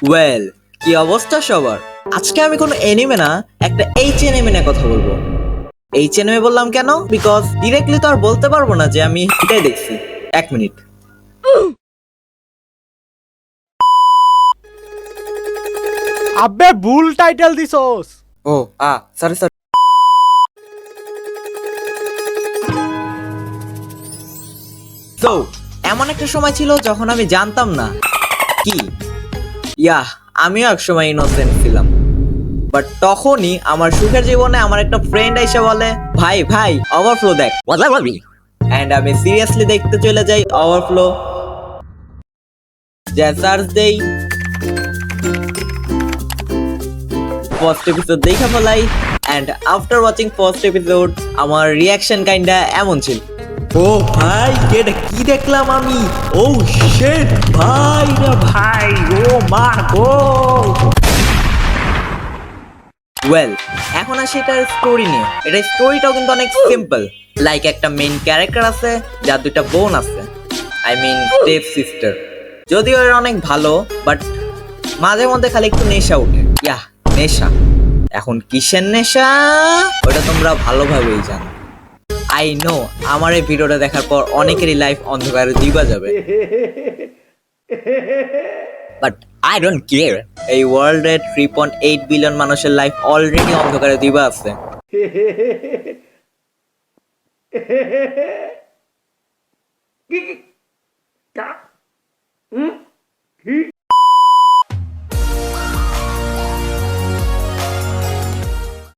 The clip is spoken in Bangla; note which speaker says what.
Speaker 1: ওয়েল, কি অবস্থা সবার? আজকে আমি কোনো এনিমে না, একটা এইচ নিয়ে কথা বলবো। এইচ বললাম কেন? বিকজ ডিরেক্টলি তো আর বলতে পারবো না যে আমি এটাই দেখছি। এক মিনিট।
Speaker 2: আবে ভুল টাইটেল দিছস।
Speaker 1: ও সরি সরি। তো এমন একটা সময় ছিল যখন আমি জানতাম না কি আমিও এক সময় ইনোসেন্ট ছিলাম। বাট তখনই আমার সুখের জীবনে আমার একটা ফ্রেন্ড এসে বলে, ভাই ভাই ওভারফ্লো দেখ। এন্ড আমি সিরিয়াসলি দেখতে চলে যাই ওভারফ্লো। যা সার্চ দেই, ফার্স্ট এপিসোড দেখা ফেলাই। And after watching first episode আমার রিয়াকশন কাইন্ডা এমন ছিল, ও ভাই এটা কি দেখলাম আমি, ও শিট ভাই রে ভাই, ও মা গো। ওয়েল, এখন আসি এটার স্টোরি নিয়ে। এটার স্টোরিটাও কিন্তু অনেক সিম্পল। লাইক একটা মেইন ক্যারেক্টার আছে যার দুইটা বোন আছে, আই মিন স্টেপ সিস্টার। যদিও এরা অনেক ভালো, বাট মাঝে মধ্যে খালি একটু নেশা উঠে। নেশা। এখন কিসের নেশা ওটা তোমরা ভালোভাবেই জানো। আই নো আমার এই ভিডিওটা দেখার পর অনেকেরই লাইফ অন্ধকারে দিবা যাবে, বাট আই ডোন্ট কেয়ার। এই ওয়ার্ল্ডে 3.8 বিলিয়ন মানুষের লাইফ অলরেডি অন্ধকারে দিবা আছে।